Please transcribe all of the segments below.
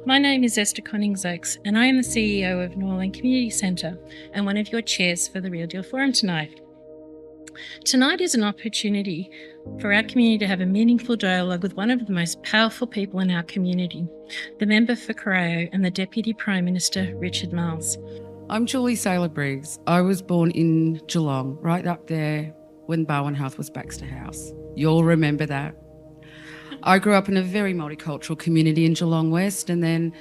My name is Esther Conings-Oakes and I am the CEO of Norland Community Centre and one of your chairs for the Real Deal Forum tonight. Tonight is an opportunity for our community to have a meaningful dialogue with one of the most powerful people in our community, the member for Corio and the Deputy Prime Minister, Richard Marles. I'm Julie Saylor-Briggs. I was born in Geelong, right up there when Barwon House was Baxter House. You'll remember that. I grew up in a very multicultural community in Geelong West, and then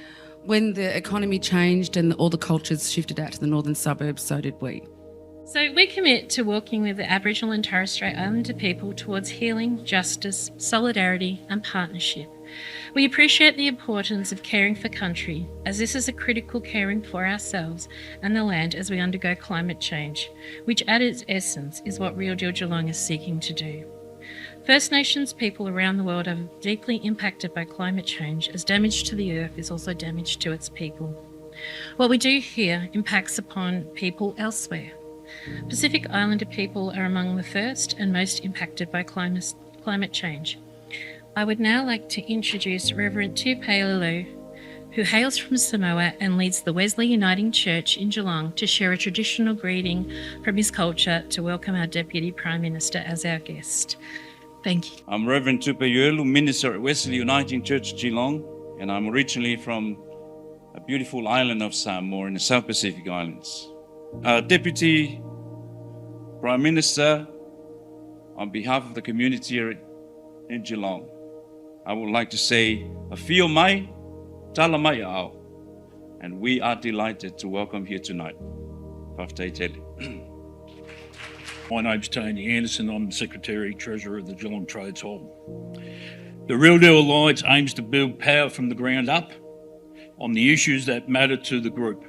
when the economy changed and all the cultures shifted out to the northern suburbs, so did we. So we commit to working with the Aboriginal and Torres Strait Islander people towards healing, justice, solidarity and partnership. We appreciate the importance of caring for country, as this is a critical caring for ourselves and the land as we undergo climate change, which at its essence is what Real Deal Geelong is seeking to do. First Nations people around the world are deeply impacted by climate change, as damage to the earth is also damage to its people. What we do here impacts upon people elsewhere. Pacific Islander people are among the first and most impacted by climate change. I would now like to introduce Reverend Tupelo, who hails from Samoa and leads the Wesley Uniting Church in Geelong, to share a traditional greeting from his culture to welcome our Deputy Prime Minister as our guest. Thank you. I'm Reverend Tupelo, minister at Wesley Uniting Church, Geelong, and I'm originally from a beautiful island of Samoa in the South Pacific Islands. Deputy Prime Minister, on behalf of the community here in Geelong, I would like to say, Afio mai, tala mai ao, and we are delighted to welcome here tonight. Whaftaitele. My name's Tony Anderson. I'm the Secretary Treasurer of the Geelong Trades Hall. The Real Deal Alliance aims to build power from the ground up on the issues that matter to the group.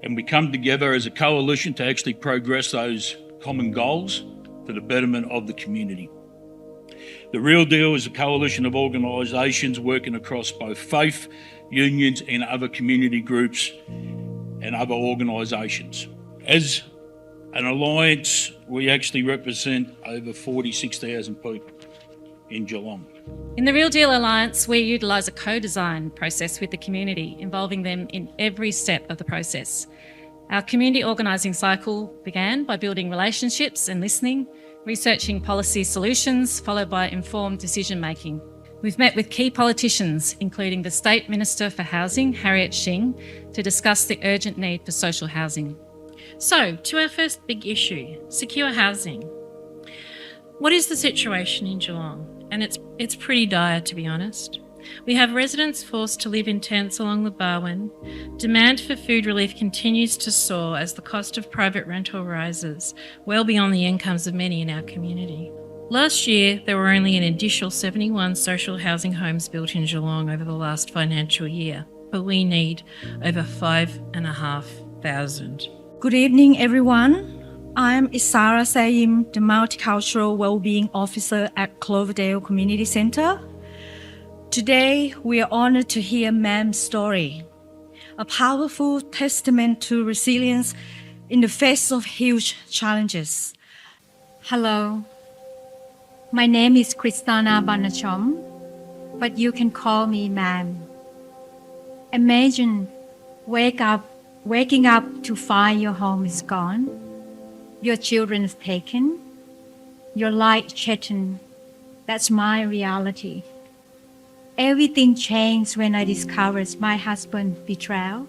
And we come together as a coalition to actually progress those common goals for the betterment of the community. The Real Deal is a coalition of organisations working across both faith, unions and other community groups and other organisations. As an alliance, we actually represent over 46,000 people in Geelong. In the Real Deal Alliance, we utilise a co-design process with the community, involving them in every step of the process. Our community organising cycle began by building relationships and listening, researching policy solutions, followed by informed decision-making. We've met with key politicians, including the State Minister for Housing, Harriet Shing, to discuss the urgent need for social housing. So, to our first big issue, secure housing. What is the situation in Geelong? And it's pretty dire, to be honest. We have residents forced to live in tents along the Barwon. Demand for food relief continues to soar as the cost of private rental rises, well beyond the incomes of many in our community. Last year, there were only an additional 71 social housing homes built in Geelong over the last financial year, but we need over 5,500. Good evening, everyone. I'm Isara Sayim, the Multicultural Wellbeing Officer at Cloverdale Community Centre. Today, we are honoured to hear Mam's story, a powerful testament to resilience in the face of huge challenges. Hello, my name is Kristana Banachom, but you can call me Mam. Imagine waking up to find your home is gone, your children's taken, your light shattered. That's my reality. Everything changed when I discovered my husband's betrayal.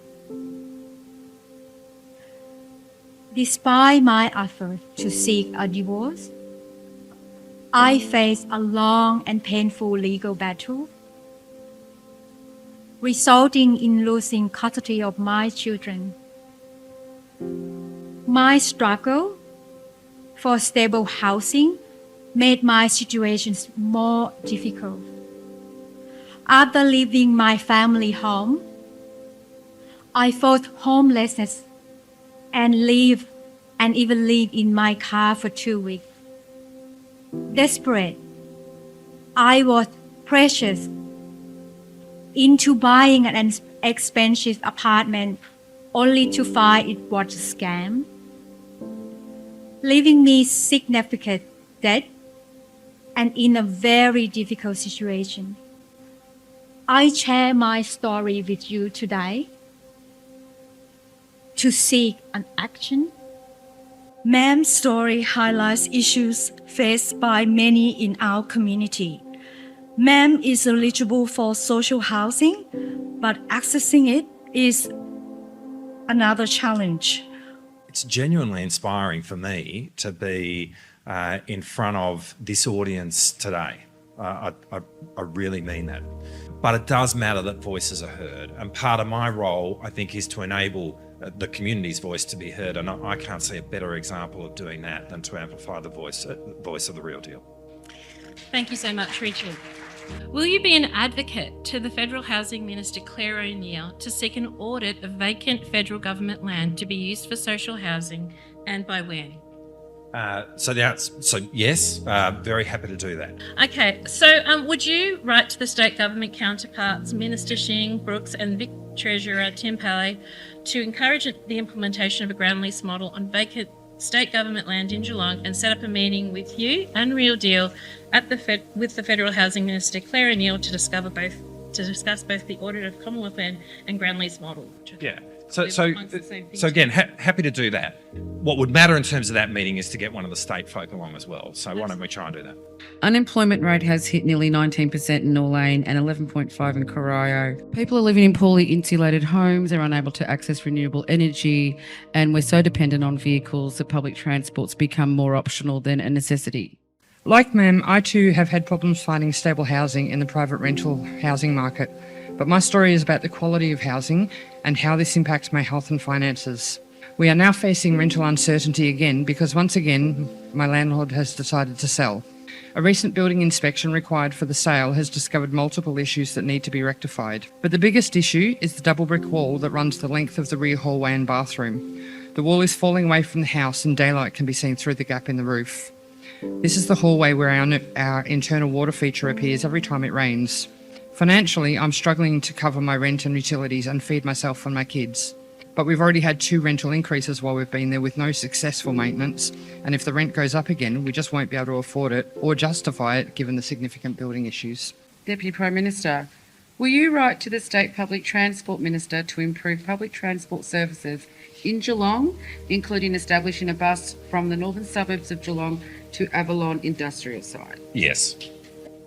Despite my effort to seek a divorce, I faced a long and painful legal battle, resulting in losing custody of my children. My struggle for stable housing made my situation more difficult. After leaving my family home, I felt homelessness and even lived in my car for 2 weeks. Desperate, I was pressured into buying an expensive apartment only to find it was a scam, leaving me significant debt and in a very difficult situation. I share my story with you today to seek an action. Ma'am's story highlights issues faced by many in our community. Ma'am is eligible for social housing, but accessing it is another challenge. It's genuinely inspiring for me to be in front of this audience today. I really mean that. But it does matter that voices are heard. And part of my role, I think, is to enable the community's voice to be heard. And I can't see a better example of doing that than to amplify the voice of the real deal. Thank you so much, Richard. Will you be an advocate to the Federal Housing Minister Claire O'Neill to seek an audit of vacant federal government land to be used for social housing, and by when? So yes, very happy to do that. Okay, so would you write to the state government counterparts, Minister Shing, Brooks and Vic Treasurer Tim Palley, to encourage the implementation of a ground lease model on vacant state government land in Geelong, and set up a meeting with you and Real Deal with the Federal Housing Minister Claire O'Neill to discuss both the audit of Commonwealth land and ground lease model? Yeah. So again, happy to do that. What would matter in terms of that meeting is to get one of the state folk along as well. So why don't we try and do that? Unemployment rate has hit nearly 19% in Norlane and 11.5% in Corio. People are living in poorly insulated homes, they're unable to access renewable energy, and we're so dependent on vehicles that public transport's become more optional than a necessity. Like Ma'am, I too have had problems finding stable housing in the private rental housing market. But my story is about the quality of housing and how this impacts my health and finances. We are now facing rental uncertainty again because once again, my landlord has decided to sell. A recent building inspection required for the sale has discovered multiple issues that need to be rectified. But the biggest issue is the double brick wall that runs the length of the rear hallway and bathroom. The wall is falling away from the house and daylight can be seen through the gap in the roof. This is the hallway where our internal water feature appears every time it rains. Financially, I'm struggling to cover my rent and utilities and feed myself and my kids. But we've already had 2 rental increases while we've been there with no successful maintenance, and if the rent goes up again, we just won't be able to afford it or justify it given the significant building issues. Deputy Prime Minister, will you write to the State Public Transport Minister to improve public transport services in Geelong, including establishing a bus from the northern suburbs of Geelong to Avalon Industrial Site? Yes.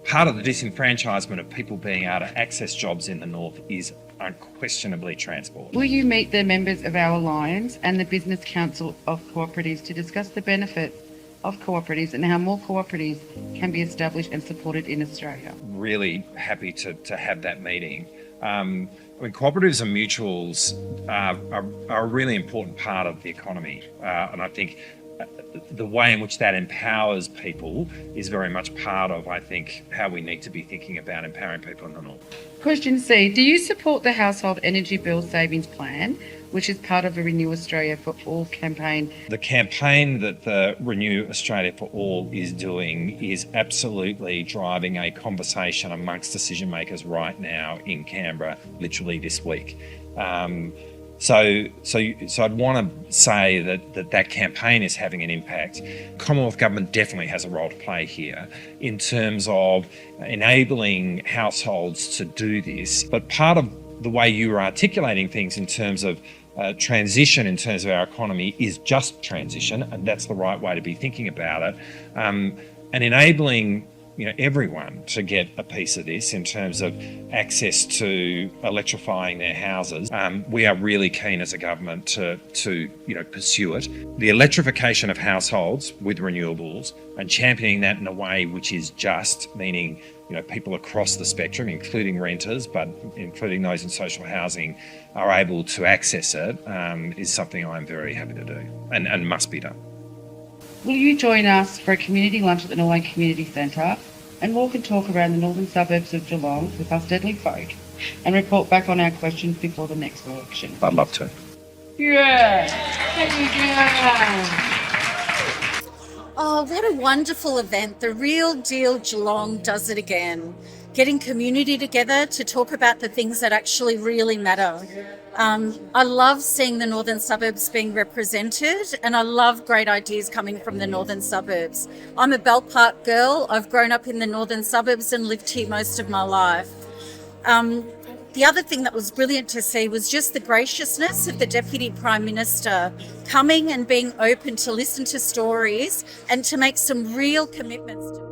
Part of the disenfranchisement of people being able to access jobs in the north is unquestionably transport. Will you meet the members of our Alliance and the Business Council of Cooperatives to discuss the benefits of cooperatives and how more cooperatives can be established and supported in Australia? Really happy to have that meeting. Cooperatives and mutuals are a really important part of the economy, and I think the way in which that empowers people is very much part of, I think, how we need to be thinking about empowering people in the north. Question C. Do you support the Household Energy Bill Savings Plan, which is part of a Renew Australia for All campaign? The campaign that the Renew Australia for All is doing is absolutely driving a conversation amongst decision makers right now in Canberra, literally this week. So I'd want to say that campaign is having an impact. Commonwealth Government definitely has a role to play here in terms of enabling households to do this. But part of the way you are articulating things in terms of transition in terms of our economy is just transition, and that's the right way to be thinking about it. And enabling everyone to get a piece of this in terms of access to electrifying their houses. We are really keen as a government to pursue it. The electrification of households with renewables and championing that in a way which is just, meaning people across the spectrum, including renters, but including those in social housing, are able to access it, is something I'm very happy to do and must be done. Will you join us for a community lunch at the Norlane Community Centre and walk and talk around the northern suburbs of Geelong with us deadly folk and report back on our questions before the next election? I'd love to. Yeah! Oh, what a wonderful event. The Real Deal Geelong does it again. Getting community together to talk about the things that actually really matter. I love seeing the northern suburbs being represented, and I love great ideas coming from the northern suburbs. I'm a Bell Park girl. I've grown up in the northern suburbs and lived here most of my life. The other thing that was brilliant to see was just the graciousness of the Deputy Prime Minister coming and being open to listen to stories and to make some real commitments to